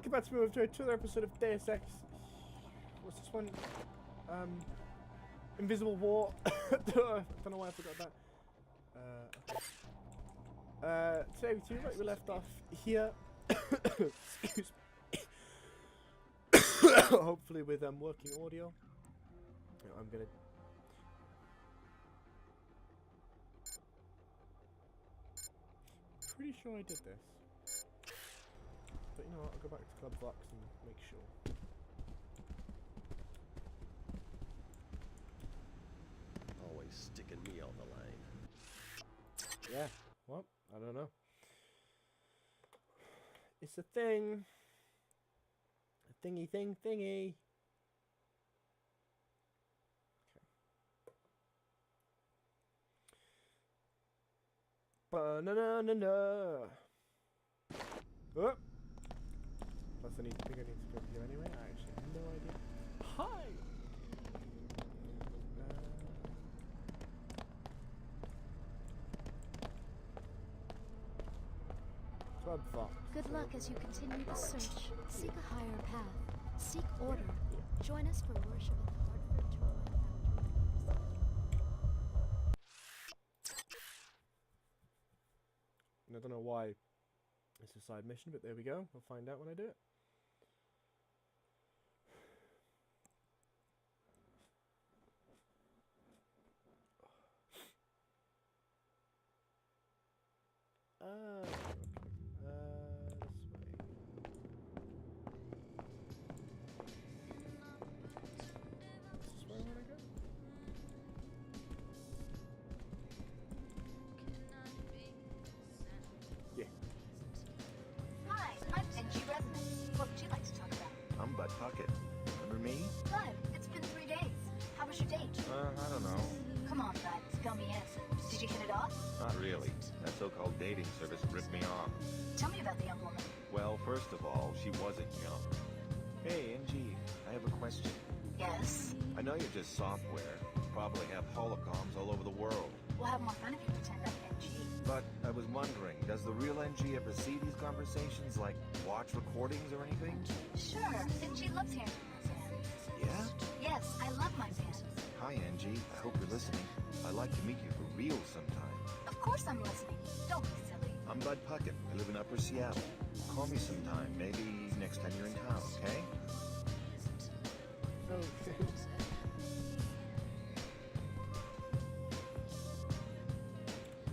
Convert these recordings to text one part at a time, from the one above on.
welcome back to me to another episode of Deus Ex. What's this one? Invisible War. I don't know why I forgot that. Okay. Today we left off here. Excuse me. Hopefully with working audio. I'm gonna. Pretty sure I did this. But you know what, I'll go back to Club Vox and make sure. Always sticking me on the line. Yeah, what? I don't know. It's a thing. A thingy. Okay. Ba-na-na-na-na. Oh! Plus I think I need to go here anyway. I actually have no idea. Hi! Club Fox. Good luck as you continue the search. Seek a higher path. Seek order. Join us for worship at the Hartford Tour. I don't know why it's a side mission, but there we go. We'll find out when I do it. This way. This way I wanna go. Yeah. Hi, I'm NG Resonance. What would you like to talk about? I'm Bud Puckett. Remember me? Bud, it's been 3 days. How was your date? I don't know. Come on, Bud, fill me in. Did you hit it off? Not really. That so-called dating service ripped me off. Tell me about the young woman. Well, first of all, she wasn't young. Hey, NG, I have a question. Yes? I know you're just software. You probably have holocoms all over the world. We'll have more fun if you pretend I'm NG. But I was wondering, does the real NG ever see these conversations, like watch recordings or anything? Sure, NG loves hearing from her fans. Yeah? Yes, I love my fans. Hi, NG. I hope you're listening. I'd like to meet you for real sometime. Of course I'm listening. Don't be silly. I'm Bud Puckett. I live in Upper Seattle. Call me sometime, maybe next time you're in town, okay? Okay.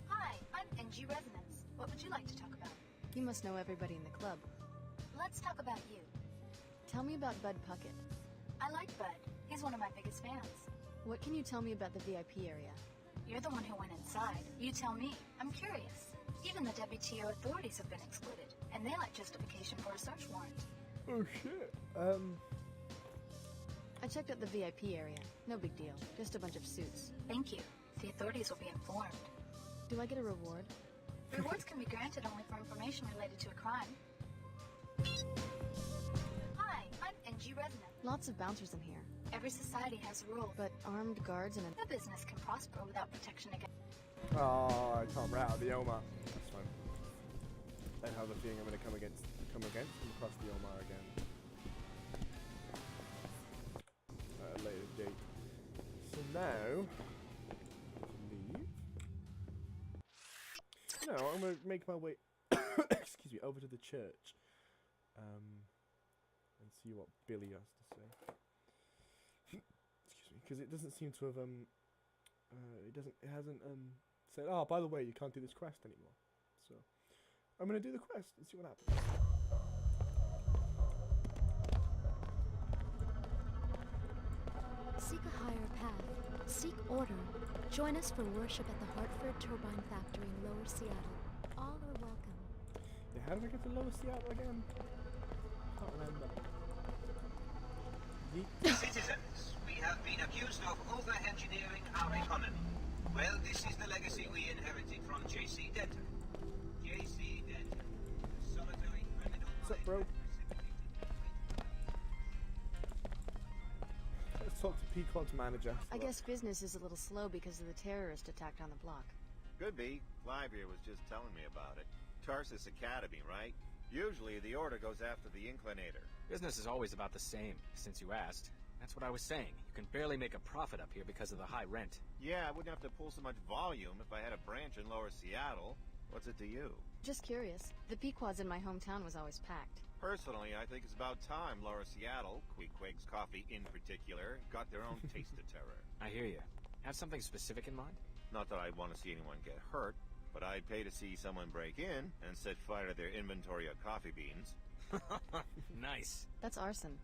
Hi, I'm NG Resonance. What would you like to talk about? You must know everybody in the club. Let's talk about you. Tell me about Bud Puckett. I like Bud. He's one of my biggest fans. What can you tell me about the VIP area? You're the one who went inside. You tell me. I'm curious. Even the WTO authorities have been excluded, and they like justification for a search warrant. Oh shit. I checked out the VIP area. No big deal. Just a bunch of suits. Thank you. The authorities will be informed. Do I get a reward? Rewards can be granted only for information related to a crime. Hi, I'm NG Resonant. Lots of bouncers in here. Every society has rules, But armed guards and a business can prosper without protection against. Oh, I can't run out of the Omar. That's fine. I have a feeling I'm going to come across the Omar again. At a later date. So now, leave. No, I'm going to make my way, excuse me, over to the church. And see what Billy has to say. Excuse me, because it doesn't seem to have it hasn't said, oh, by the way, you can't do this quest anymore. So I'm gonna do the quest and see what happens. seek a higher path. Seek order. Join us for worship at the Hartford Turbine Factory in Lower Seattle. All are welcome. Yeah, how did I get to Lower Seattle again? Can't remember. Citizens, we have been accused of over-engineering our economy. Well, this is the legacy we inherited from J.C. Denton. J.C. Denton, the solitary criminal. What's up, bro? Let's talk to Peacock's manager. I guess business is a little slow because of the terrorist attack on the block. Could be. Flybeer was just telling me about it. Tarsus Academy, right? Usually the order goes after the inclinator. Business is always about the same, since you asked. That's what I was saying. You can barely make a profit up here because of the high rent. Yeah, I wouldn't have to pull so much volume if I had a branch in Lower Seattle. What's it to you? Just curious. The Pequod's in my hometown was always packed. Personally, I think it's about time Lower Seattle, Queequeg's Coffee in particular, got their own taste of terror. I hear you. Have something specific in mind? Not that I want to see anyone get hurt, but I'd pay to see someone break in and set fire to their inventory of coffee beans. Nice. That's arson.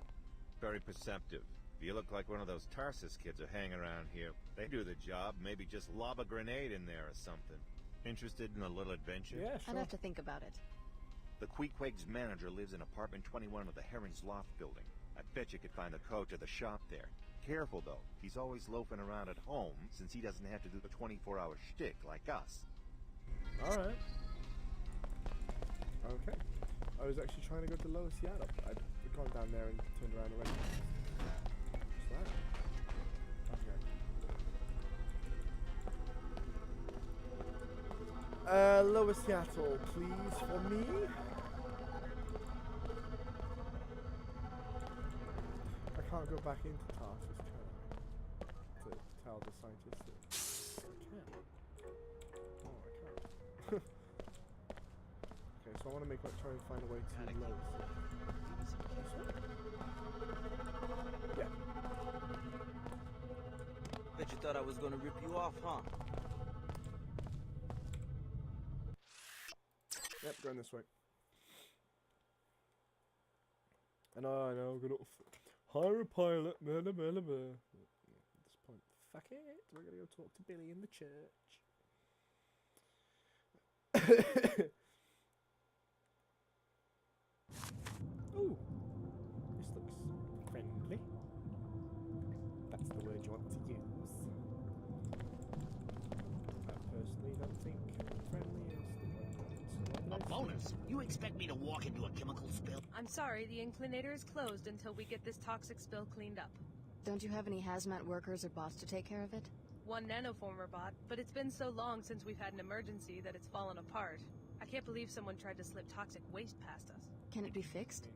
Very perceptive. If you look like one of those Tarsus kids who hang around here, they do the job, maybe just lob a grenade in there or something. Interested in a little adventure? Yeah, I'd sure. have to think about it. The Queequeg's manager lives in apartment 21 of the Heron's Loft building. I bet you could find the code to the shop there. Careful, though. He's always loafing around at home, since he doesn't have to do the 24-hour shtick like us. Alright. Okay. I was actually trying to go to Lower Seattle. I'd gone down there and turned around already. What's that? Okay. Lower Seattle, please, for me. I can't go back into Tarsus, can I? To tell the scientists that I can. Oh, I can't. Okay, so I want to try and find a way to Lower Seattle. Yeah. Bet you thought I was gonna rip you off, huh? Yep, going this way. And I know, gonna hire a pilot. Blah, blah, blah, blah. At this point, fuck it. We're gonna go talk to Billy in the church. Ooh, this looks friendly. That's the word you want to use. I personally don't think friendly is the word. A bonus? You expect me to walk into a chemical spill? I'm sorry, the inclinator is closed until we get this toxic spill cleaned up. Don't you have any hazmat workers or bots to take care of it? One nanoformer bot, but it's been so long since we've had an emergency that it's fallen apart. I can't believe someone tried to slip toxic waste past us. Can it be fixed?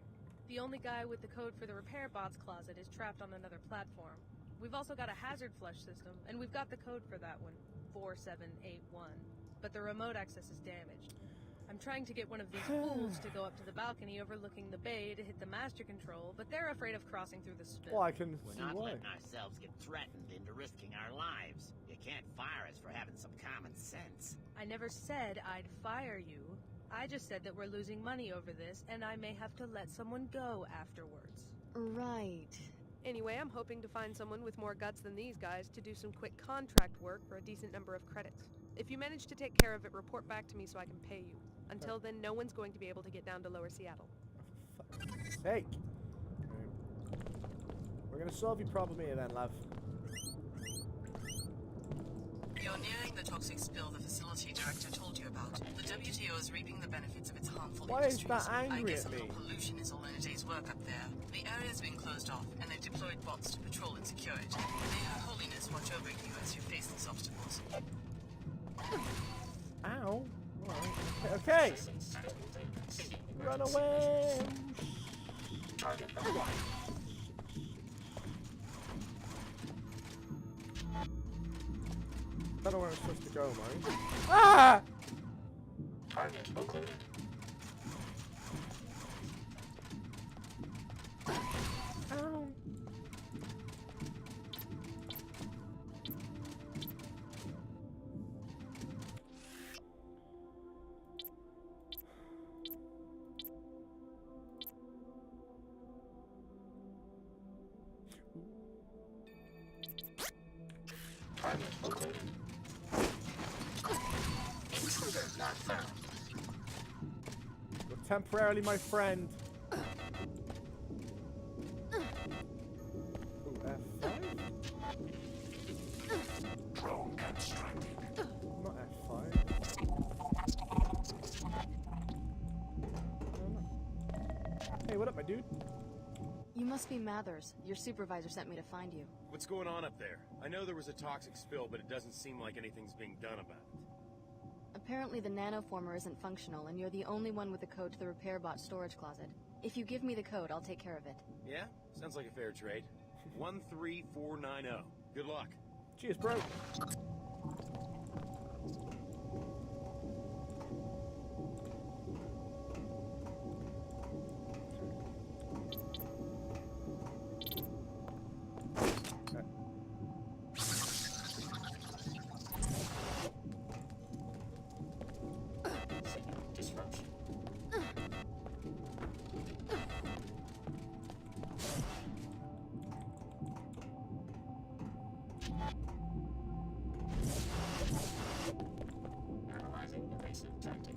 The only guy with the code for the repair bot's closet is trapped on another platform. We've also got a hazard flush system, and we've got the code for that one, 4781. But the remote access is damaged. I'm trying to get one of these fools to go up to the balcony overlooking the bay to hit the master control, but they're afraid of crossing through the spill. Well, I can We're see not why. letting ourselves get threatened into risking our lives. You can't fire us for having some common sense. I never said I'd fire you. I just said that we're losing money over this, and I may have to let someone go afterwards. Right. Anyway, I'm hoping to find someone with more guts than these guys to do some quick contract work for a decent number of credits. If you manage to take care of it, report back to me so I can pay you. Until then, no one's going to be able to get down to Lower Seattle. For fuck's sake. We're gonna solve your problem here then, love. You're nearing the toxic spill the facility director told you about. The WTO is reaping the benefits of its harmful Why is industries. that angry I guess at a little me? pollution is all in a day's work up there. The area's been closed off, and they've deployed bots to patrol and secure it. May Her Holiness watch over you as you face these obstacles. Ow. Right. Okay. Run away. I don't know where I'm supposed to go, mate. Ah! Ow. You're temporarily my friend. Ooh, F5? Not F5. Hey, what up, my dude? You must be Mathers. Your supervisor sent me to find you. What's going on up there? I know there was a toxic spill, but it doesn't seem like anything's being done about it. Apparently the nanoformer isn't functional, and you're the only one with the code to the repair bot storage closet. If you give me the code, I'll take care of it. Yeah? Sounds like a fair trade. 13490. Good luck. Cheers, bro. Disruption. Analyzing evasive tactic.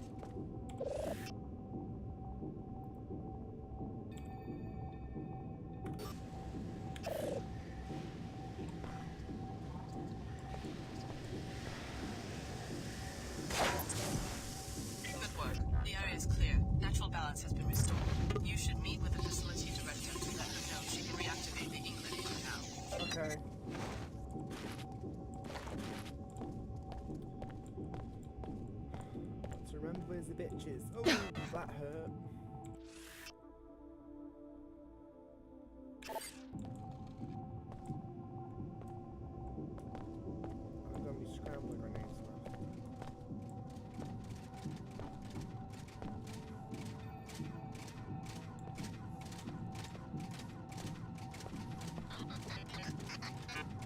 Good work. The area is clear. Natural balance has been restored. You should meet with the facility director to let her know she can reactivate the Inclinator now. Okay. Let's remember the bitches. Oh, that hurt. I've got me scrambler grenades left.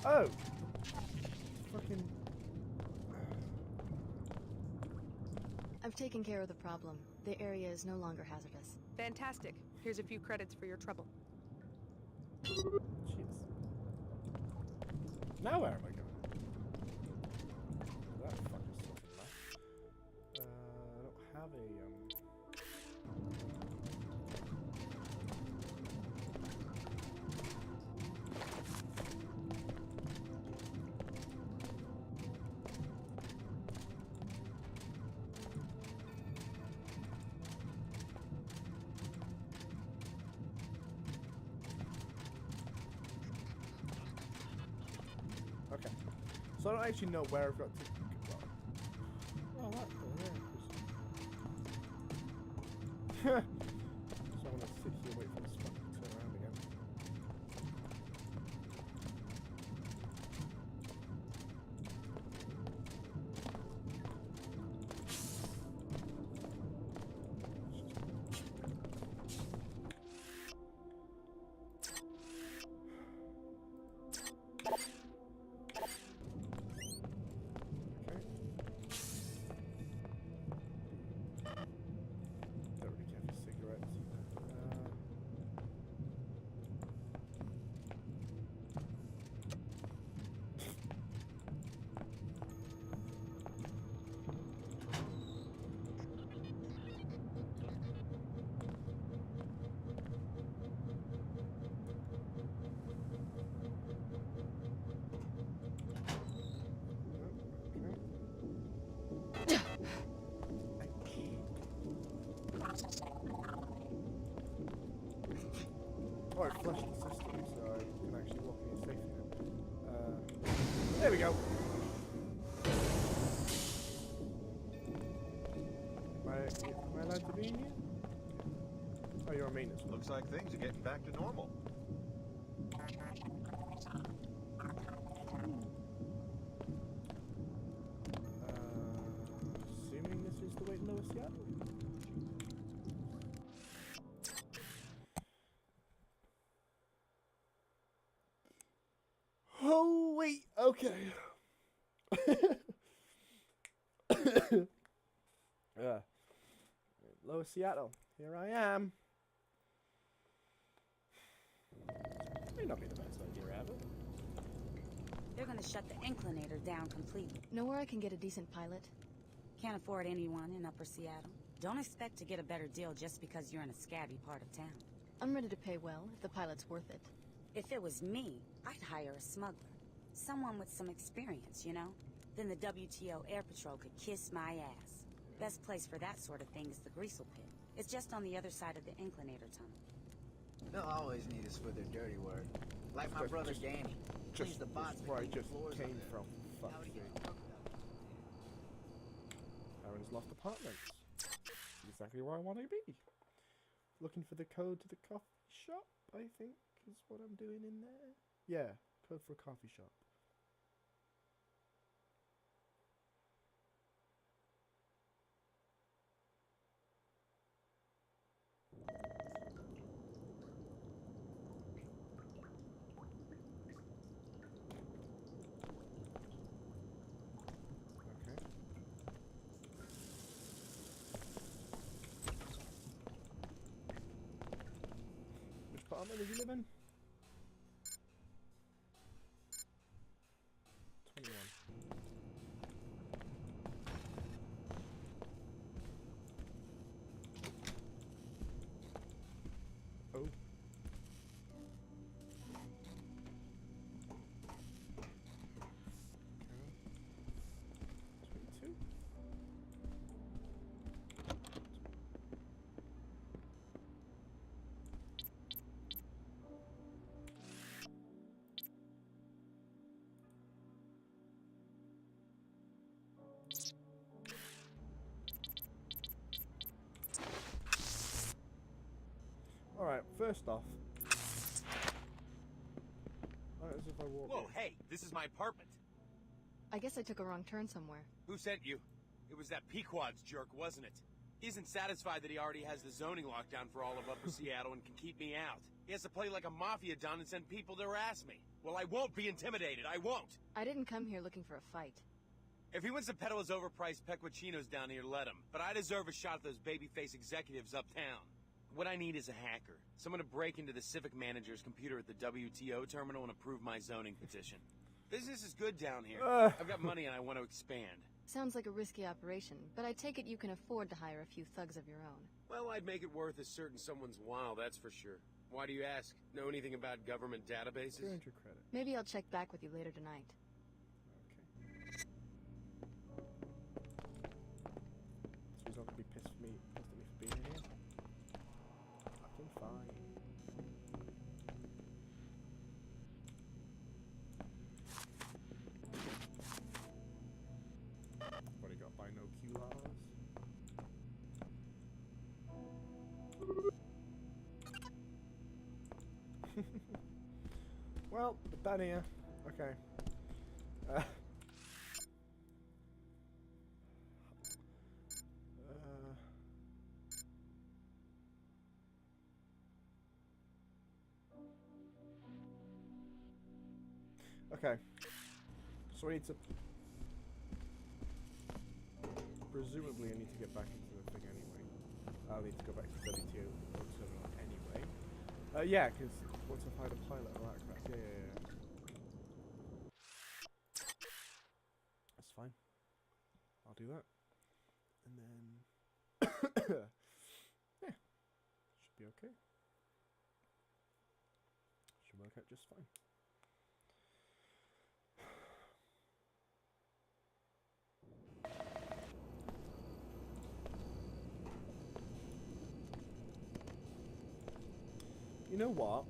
Oh! Fucking... I've taken care of the problem. The area is no longer hazardous. Fantastic. Here's a few credits for your trouble. Jeez. Now where am I going? That fucker's such a mess. I don't have a, Okay. So I don't actually know where I've got to go. Oh, that's cool, yeah. So I'm gonna sit here and wait for this fucker to turn around again. Don't really care for cigarettes. Oh, it flushed the system, so I can actually walk in here safely now. There we go. Am I allowed to be in here? Oh, you're on maintenance. Looks like things are getting back to normal. Assuming this is the way to Lower Seattle. Oh, wait, okay. Lower Seattle, here I am. May not be the best idea ever. They're gonna shut the Inclinator down completely. Know where I can get a decent pilot? Can't afford anyone in Upper Seattle. Don't expect to get a better deal just because you're in a scabby part of town. I'm ready to pay well, if the pilot's worth it. If it was me, I'd hire a smuggler. Someone with some experience, you know? Then the WTO Air Patrol could kiss my ass. Best place for that sort of thing is the Greasel Pit. It's just on the other side of the Inclinator tunnel. They'll always need us for their dirty work. Like my brother Danny. Cleans the bots where I and just floors came up there. from. Fuck's sake. Heron's Loft Apartments. Exactly where I want to be. Looking for the code to the coffee shop, I think, is what I'm doing in there. Yeah, code for a coffee shop. Which apartment does he live in? 21. Oh. Okay. 22. Alright, first off, as if I walk Whoa, in. hey, this is my apartment. I guess I took a wrong turn somewhere. Who sent you? It was that Pequod's jerk, wasn't it? He isn't satisfied that he already has the zoning lockdown for all of Upper Seattle and can keep me out. He has to play like a mafia don and send people to harass me. Well, I won't be intimidated. I won't. I didn't come here looking for a fight. If he wants to peddle his overpriced peculinos down here, let him. But I deserve a shot at those babyface executives uptown. What I need is a hacker. Someone to break into the civic manager's computer at the WTO terminal and approve my zoning petition. Business is good down here. I've got money and I want to expand. Sounds like a risky operation, but I take it you can afford to hire a few thugs of your own. Well, I'd make it worth a certain someone's while, that's for sure. Why do you ask? Know anything about government databases? 300 credit. Maybe I'll check back with you later tonight. So he's not gonna be pissed at me for being in here. Fucking fine. What he got binoculars? Well, done here. Okay. Okay. So I need to... Presumably I need to get back into the thing anyway. I'll need to go back to WTO terminal anyway. Yeah, because once I've hired a pilot and all that crap. Yeah. That's fine. I'll do that. And then... yeah. Should be okay. Should work out just fine. You know what?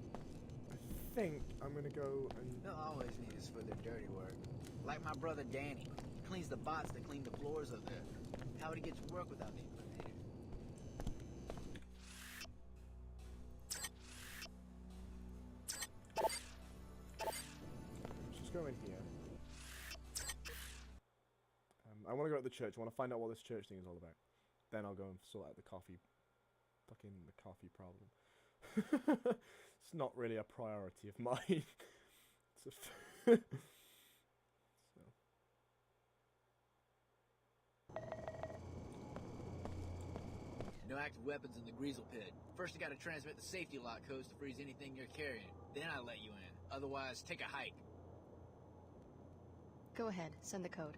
I think I'm gonna go and... They'll always need us for their dirty work. Like my brother Danny. He cleans the bots that clean the floors up there. How would he get to work without the incriminator? Let's just go in here. I want to go to the church. I want to find out what this church thing is all about. Then I'll go and sort out the coffee problem. It's not really a priority of mine. It's a so. No active weapons in the Greasel Pit. First you gotta transmit the safety lock codes to freeze anything you're carrying. Then I let you in. Otherwise, take a hike. Go ahead, send the code.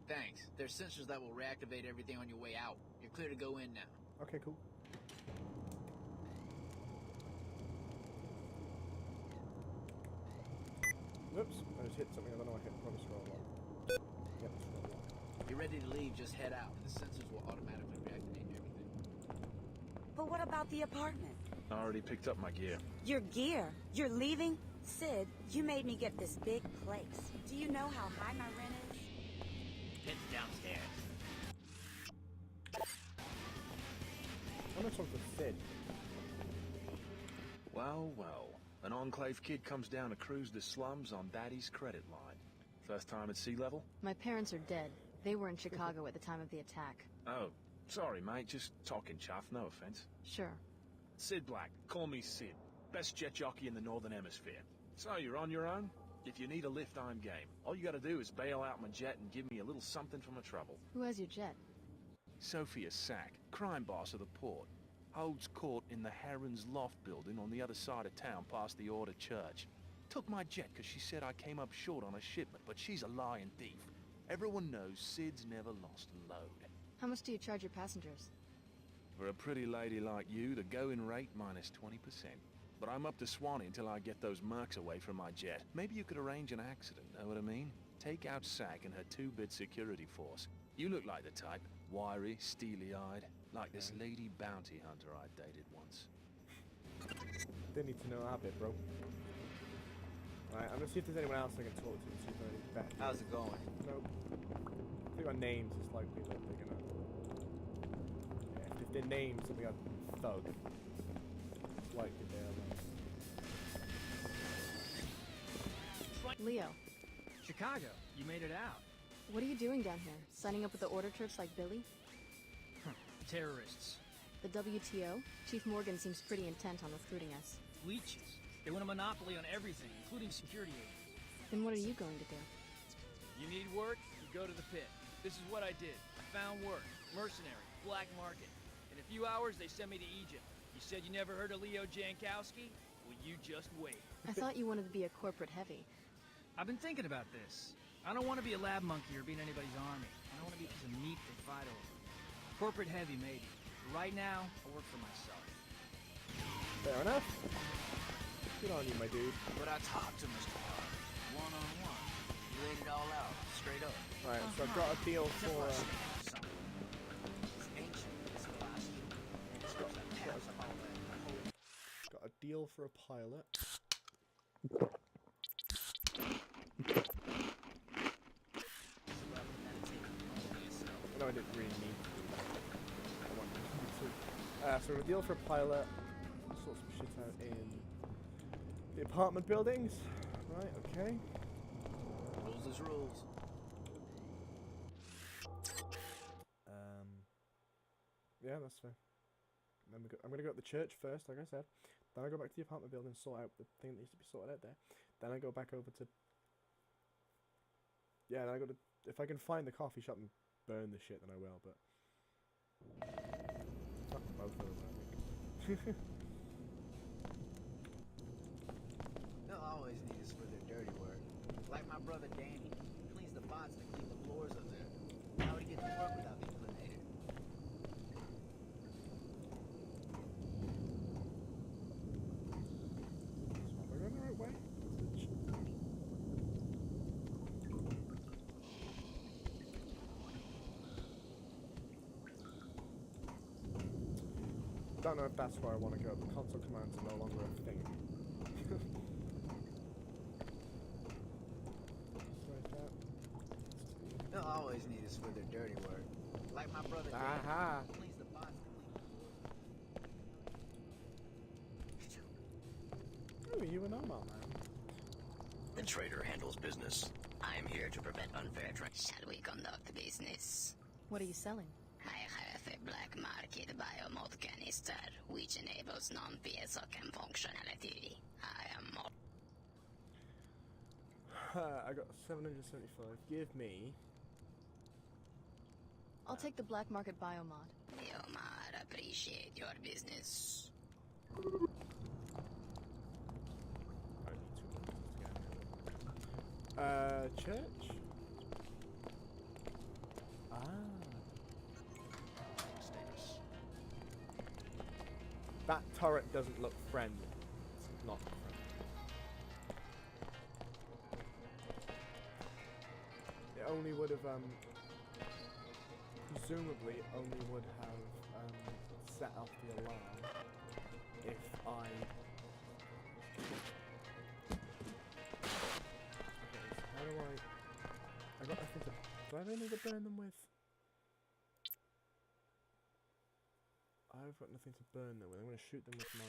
Thanks. There's sensors that will reactivate everything on your way out. You're clear to go in now. Okay, cool. Oops, I just hit something. I don't know. I hit probably scroll one. Yep, scroll one. You're ready to leave, just head out, and the sensors will automatically reactivate everything. But what about the apartment? I already picked up my gear. Your gear? You're leaving? Sid, you made me get this big place. Do you know how high my rent is? Pit's downstairs. Sid. Well, well. An Enclave kid comes down to cruise the slums on Daddy's credit line. First time at sea level? My parents are dead. They were in Chicago at the time of the attack. Oh, sorry, mate. Just talking chuff. No offense. Sure. Sid Black. Call me Sid. Best jet jockey in the Northern Hemisphere. So, you're on your own? If you need a lift, I'm game. All you gotta do is bail out my jet and give me a little something for my trouble. Who has your jet? Sophia Sack, crime boss of the port. Holds court in the Heron's Loft building on the other side of town past the Order Church. Took my jet because she said I came up short on a shipment, but she's a lying thief. Everyone knows Sid's never lost a load. How much do you charge your passengers? For a pretty lady like you, the going rate minus 20%. But I'm up to Swanee until I get those mercs away from my jet. Maybe you could arrange an accident, know what I mean? Take out Sack and her 2-bit security force. You look like the type. Wiry, steely-eyed. Like this lady bounty hunter I dated once. They need to know our bit, bro. Right, I'm gonna see if there's anyone else I can talk to and see if they're any better. How's it going? Nope. I think our names is likely that they're gonna... Yeah, if their names something like thug, it's likely they're Leo, Chicago, you made it out. what are you doing down here? Signing up with the Order Church like Billy? Terrorists. The WTO? Chief Morgan seems pretty intent on recruiting us. Leeches. They want a monopoly on everything, including security agents. Then what are you going to do? You need work, you go to the pit. This is what I did. I found work. Mercenary. Black market. In a few hours, they sent me to Egypt. You said you never heard of Leo Jankowski? Well, you just wait. I thought you wanted to be a corporate heavy. I've been thinking about this. I don't want to be a lab monkey or be in anybody's army. I don't want to be a piece of meat they fight over. Corporate heavy, maybe. Right now, I work for myself. Fair enough. Good on you, my dude. But I talked to Mr. Hart. One-on-one. He laid it all out, straight up. Right, so I've got a deal for... It's ancient. It's philosophy. It's got that pass of all that. Got a deal for a pilot. No, I didn't really need to do that. I wanted to. So a deal for a pilot. Sort some shit out in the apartment buildings. Right, okay. Rules is rules. Yeah, that's fair. Then I'm gonna go to the church first, like I said. Then I go back to the apartment building, sort out the thing that needs to be sorted out there. Then I go back over to... Yeah, then I go to... If I can find the coffee shop and burn the shit, then I will, but... Fuck both of them, I think. They'll always need us for their dirty work. Like my brother Danny. He cleans the bots and clean the floors up there. How would he get to work without the inclinator? Am I going the right way? I don't know if that's where I want to go. The console commands are no longer a thing. They'll always need us for their dirty work. Like my brother Danny. Aha! He cleans the bots and clean the floors. Ooh, you were normal, man. The trader handles business. I am here to prevent unfair trade. Shall we conduct business? What are you selling? I have a black market biomod canister, which enables non-PSOCM functionality. I am more... I got 775. Give me... I'll take the black market biomod. Biomod, appreciate your business. Church? Ah. That turret doesn't look friendly. It's not friendly. It only would have, presumably only would have, set off the alarm if I... How do I got nothing to... Do I have anything to burn them with? I I've got nothing to burn though. I'm going to shoot them with my.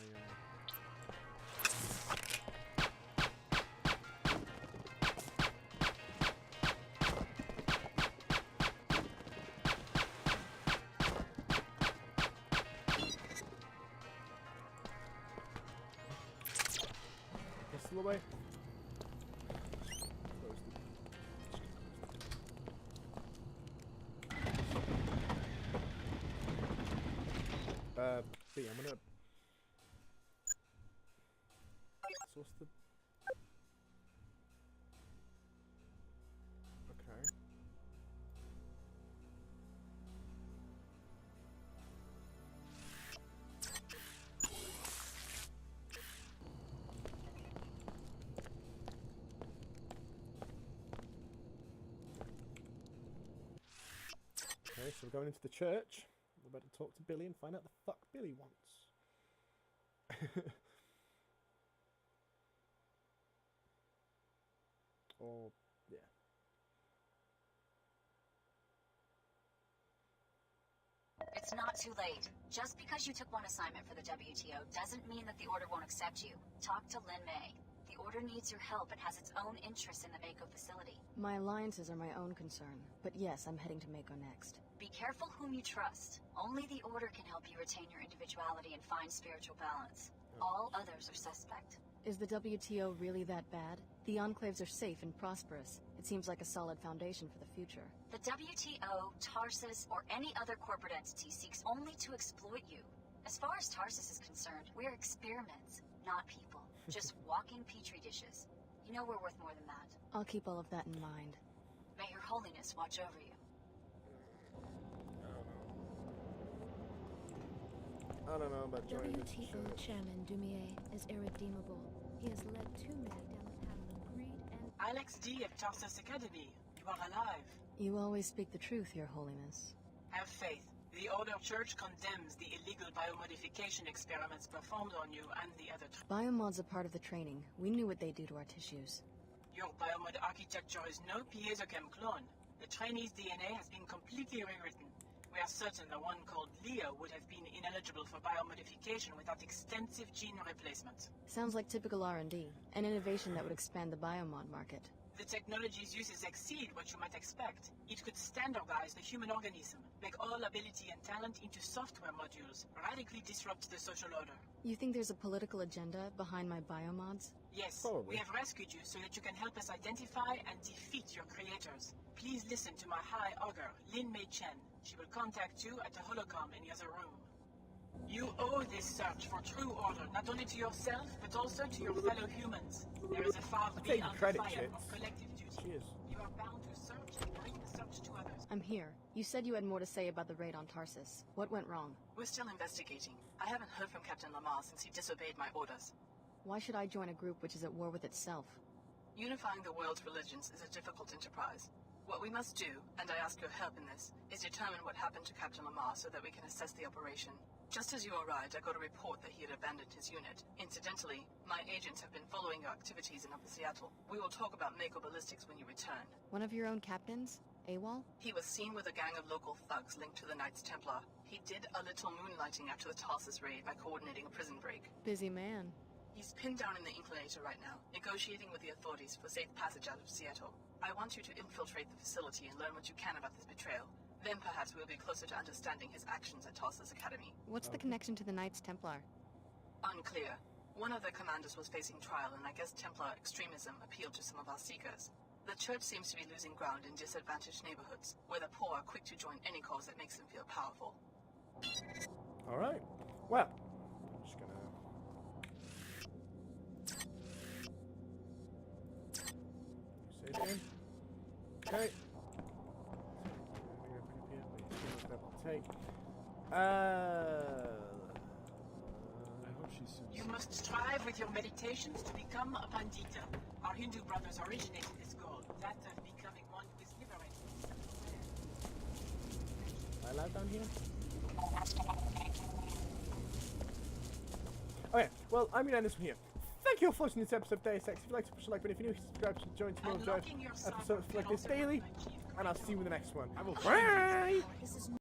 Pistol away. B, I'm gonna. So what's the? Okay. Okay, so we're going into the church. We're about to talk to Billy and find out the fuck Billy wants. Or, yeah. It's not too late. Just because you took one assignment for the WTO doesn't mean that the Order won't accept you. Talk to Lin May. The Order needs your help and has its own interests in the Mako facility. My alliances are my own concern, but yes, I'm heading to Mako next. Be careful whom you trust. Only the Order can help you retain your individuality and find spiritual balance. All others are suspect. Is the WTO really that bad? The enclaves are safe and prosperous. It seems like a solid foundation for the future. The WTO, Tarsus, or any other corporate entity seeks only to exploit you. As far as Tarsus is concerned, we're experiments, not people. Just walking petri dishes. You know we're worth more than that. I'll keep all of that in mind. May Your Holiness watch over you. I don't know about joining this WTO church. Chairman Dumier is irredeemable. He has led too many down the path of greed and... Alex D. of Tarsus Academy. You are alive. You always speak the truth, Your Holiness. Have faith. The Order Church condemns the illegal biomodification experiments performed on you and the other... Biomods are part of the training. We knew what they do to our tissues. Your biomod architecture is no piezochem clone. The trainee's DNA has been completely rewritten. We are certain the one called Leo would have been ineligible for biomodification without extensive gene replacement. Sounds like typical R&D, an innovation that would expand the biomod market. The technology's uses exceed what you might expect. It could standardize the human organism, make all ability and talent into software modules, radically disrupt the social order. You think there's a political agenda behind my biomods? Yes, Probably. we have rescued you so that you can help us identify and defeat your creators. Please listen to my High Augur, Lin Mei Chen. She will contact you at the holocom in the other room. You owe this search for true order, not only to yourself, but also to your fellow humans. There is a far Take beyond credit, fire shits. of collective duty. Cheers. You are bound to search and bring the search to others. I'm here. You said you had more to say about the raid on Tarsus. What went wrong? We're still investigating. I haven't heard from Captain Lamar since he disobeyed my orders. Why should I join a group which is at war with itself? Unifying the world's religions is a difficult enterprise. What we must do, and I ask your help in this, is determine what happened to Captain Lamar so that we can assess the operation. Just as you arrived, I got a report that he had abandoned his unit. Incidentally, my agents have been following your activities in Upper Seattle. We will talk about Mako ballistics when you return. One of your own captains? AWOL? He was seen with a gang of local thugs linked to the Knights Templar. He did a little moonlighting after the Tarsus raid by coordinating a prison break. Busy man. He's pinned down in the Inclinator right now, negotiating with the authorities for safe passage out of Seattle. I want you to infiltrate the facility and learn what you can about this betrayal. Then perhaps we'll be closer to understanding his actions at Tarsus Academy. What's the connection to the Knights Templar? Unclear. One of their commanders was facing trial, and I guess Templar extremism appealed to some of our seekers. The church seems to be losing ground in disadvantaged neighborhoods, where the poor are quick to join any cause that makes them feel powerful. Alright. Well, I'm just gonna... Save it in. Okay. Take. I hope she's... You must strive with your meditations to become a Pandita. Our Hindu brothers originated this goal, that of becoming one who is liberated. Am I allowed down here? Okay, well, I'm gonna end this one here. Thank you for watching this episode of Deus Ex. If you'd like to push the like button, if you're new, subscribe to join tomorrow's episodes like this daily, and I'll see you in the next one. Bye!